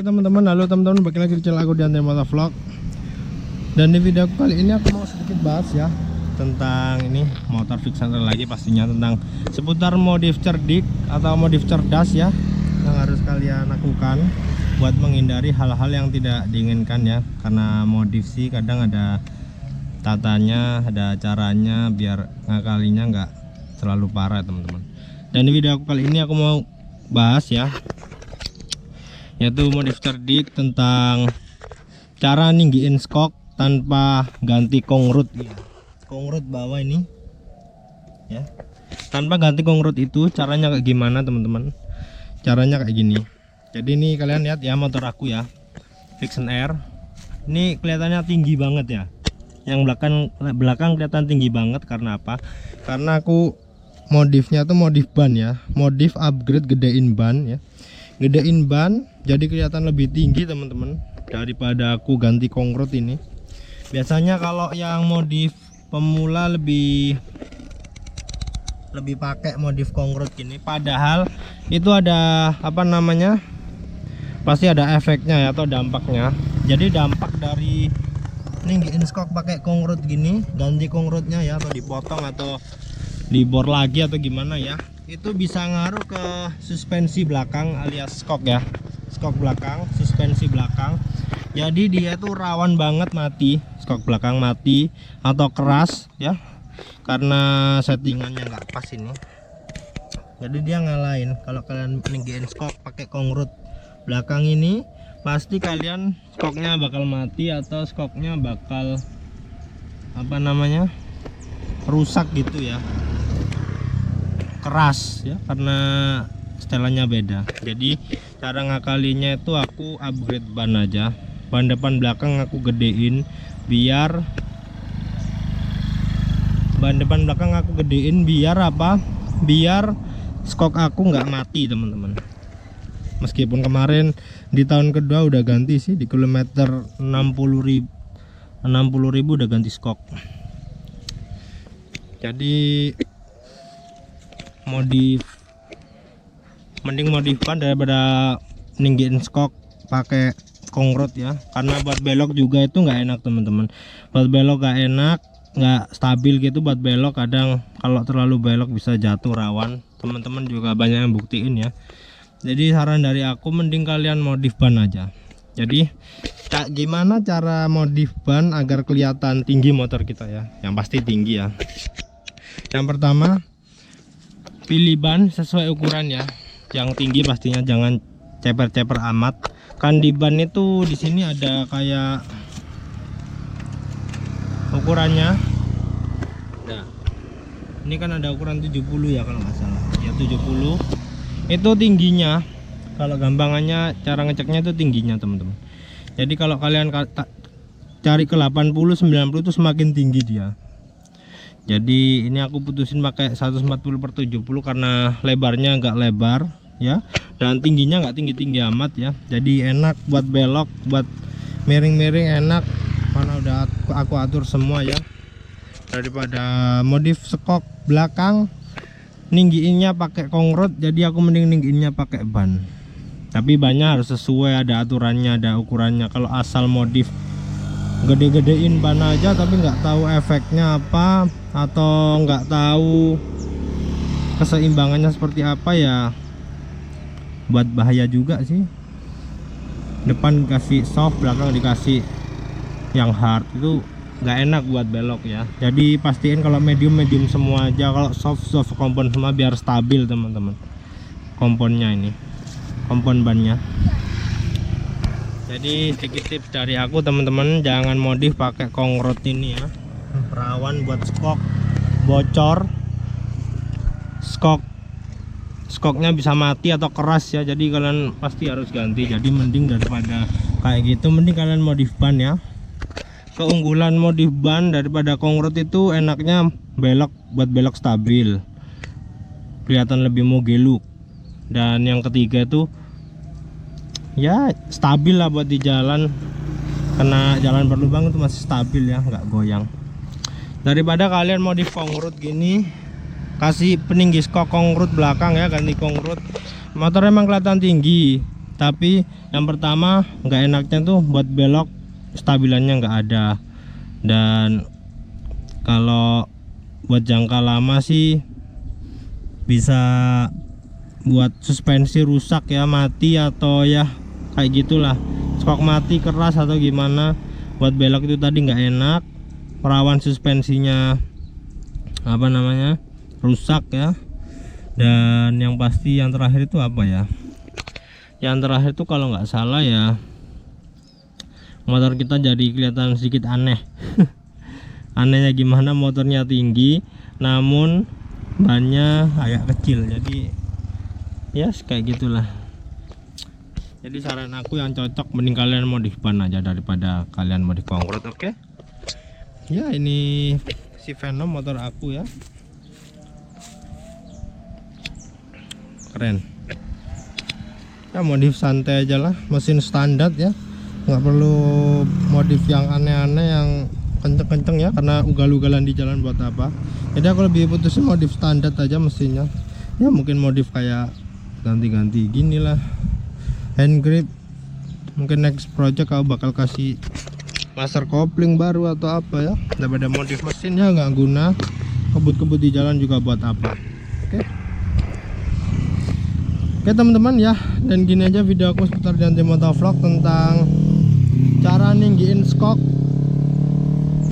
Teman-teman, halo teman-teman, balik lagi di channel aku di Andre Motovlog. Dan di video kali ini aku mau sedikit bahas ya tentang ini motor fixer lagi, pastinya tentang seputar modif cerdik atau modif cerdas ya, yang harus kalian lakukan buat menghindari hal-hal yang tidak diinginkan ya. Karena modif sih kadang ada tatanya, ada caranya biar ngakalinya nggak terlalu parah teman-teman. Dan di video aku kali ini aku mau bahas ya, yaitu modif cerdik tentang cara ninggiin skok tanpa ganti kongrut ya. Kongrut bawah ini ya, tanpa ganti kongrut itu caranya kayak gimana teman-teman? Caranya kayak gini. Jadi ini kalian lihat ya motor aku ya, Vixion R. Ini kelihatannya tinggi banget ya. Yang belakang kelihatan tinggi banget karena apa? Karena aku modifnya tuh modif ban ya, modif upgrade gedein ban ya. Gedein ban jadi kelihatan lebih tinggi teman-teman daripada aku ganti kongrut ini. Biasanya kalau yang modif pemula lebih pakai modif kongrut gini, padahal itu ada apa namanya, pasti ada efeknya ya atau dampaknya. Jadi dampak dari ninggiin skok pakai kongrut gini, ganti kongrutnya ya, atau dipotong atau dibor lagi atau gimana ya, itu bisa ngaruh ke suspensi belakang alias skok ya, skok belakang, suspensi belakang. Jadi dia tuh rawan banget mati, skok belakang mati atau keras ya, karena settingannya nggak pas ini. Jadi dia ngalahin. Kalau kalian ninggiin skok pakai kongrut belakang ini, pasti kalian skoknya bakal mati atau skoknya bakal apa namanya, rusak gitu ya, keras ya, karena setelannya beda. Jadi cara ngakalinya itu aku upgrade ban aja, ban depan belakang aku gedein biar apa, biar skok aku nggak mati teman-teman. Meskipun kemarin di tahun kedua udah ganti sih, di kilometer 60.000 udah ganti skok. Jadi mending modif ban daripada ninggiin skok pakai kongrut ya, karena buat belok juga itu nggak enak teman-teman. Buat belok nggak enak, nggak stabil gitu buat belok. Kadang kalau terlalu belok bisa jatuh, rawan. Teman-teman juga banyak yang buktiin ya. Jadi saran dari aku, mending kalian modif ban aja. Jadi gimana cara modif ban agar kelihatan tinggi motor kita ya, yang pasti tinggi ya. Yang pertama, pilih ban sesuai ukuran ya, yang tinggi pastinya, jangan ceper-ceper amat. Kan di ban itu di sini ada kayak ukurannya. Nah, ini kan ada ukuran 70 ya kalau nggak salah. Ya 70 itu tingginya. Kalau gampangannya cara ngeceknya itu tingginya teman-teman. Jadi kalau kalian cari ke 80 90 itu semakin tinggi dia. Jadi ini aku putusin pakai 140/70 karena lebarnya nggak lebar ya, dan tingginya nggak tinggi-tinggi amat ya. Jadi enak buat belok, buat miring-miring enak, karena udah aku atur semua ya. Daripada modif skok belakang ninggiinnya pakai kongrut, jadi aku mending ninggiinnya pakai ban. Tapi bannya harus sesuai, ada aturannya, ada ukurannya. Kalau asal modif gede-gedein ban aja tapi nggak tahu efeknya apa, atau nggak tahu keseimbangannya seperti apa ya, buat bahaya juga sih. Depan dikasih soft, belakang dikasih yang hard, itu nggak enak buat belok ya. Jadi pastiin kalau medium semua aja, kalau soft kompon semua biar stabil teman-teman. Komponnya ini, kompon bannya. Jadi sedikit tips dari aku teman-teman, jangan modif pakai kongrut ini ya, rawan buat skok bocor, skoknya bisa mati atau keras ya, jadi kalian pasti harus ganti. Jadi mending daripada kayak gitu, mending kalian modif ban ya. Keunggulan modif ban daripada Kongrut itu enaknya belok, buat belok stabil, kelihatan lebih mogeluk. Dan yang ketiga itu ya stabil lah buat di jalan, karena jalan berlubang itu masih stabil ya, nggak goyang. Daripada kalian modif Kongrut gini, kasih peninggi skok Kongrut belakang ya, ganti Kongrut. Motor emang kelihatan tinggi, tapi yang pertama nggak enaknya tuh buat belok stabilannya nggak ada. Dan kalau buat jangka lama sih bisa buat suspensi rusak ya, mati atau ya kayak gitulah, skok mati, keras atau gimana. Buat belok itu tadi nggak enak, perawan suspensinya apa namanya rusak ya. Dan yang pasti yang terakhir itu apa ya, yang terakhir itu kalau nggak salah ya, motor kita jadi kelihatan sedikit aneh. Anehnya gimana, motornya tinggi namun bannya agak kecil, jadi ya kayak gitulah. Jadi saran aku yang cocok mending kalian modif ban aja daripada kalian modif Kongrut. Oke ya, ini si Venom motor aku ya, keren ya. Modif santai aja lah, mesin standar ya, nggak perlu modif yang aneh-aneh, yang kenceng-kenceng ya, karena ugal-ugalan di jalan buat apa. Jadi aku lebih putusin modif standar aja mesinnya ya. Mungkin modif kayak ganti-ganti gini lah, hand grip. Mungkin next project aku bakal kasih master kopling baru atau apa ya, daripada modif mesinnya nggak guna, kebut-kebut di jalan juga buat apa. Oke teman-teman ya, dan gini aja video aku seputar Janti Motovlog tentang cara ninggiin skok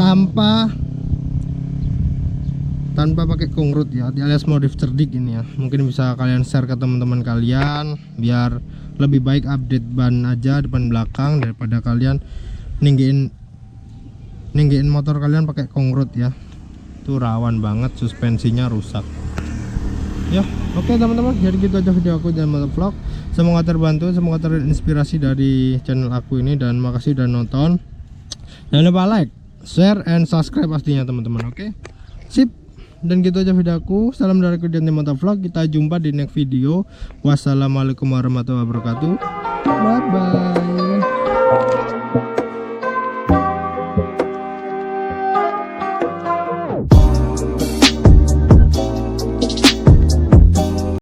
tanpa pakai Kongrut ya, alias modif cerdik ini ya. Mungkin bisa kalian share ke teman-teman kalian biar lebih baik update ban aja depan belakang daripada kalian ninggiin motor kalian pakai Kongrut ya. Itu rawan banget suspensinya rusak ya. Oke teman-teman, jadi gitu aja video aku dan Motovlog. Semoga terbantu, semoga terinspirasi dari channel aku ini, dan makasih udah nonton. Jangan lupa like, share, and subscribe pastinya teman-teman. Oke sip, dan gitu aja video aku. Salam dari aku Janti Motovlog. Kita jumpa di next video. Wassalamualaikum warahmatullahi wabarakatuh. Bye bye.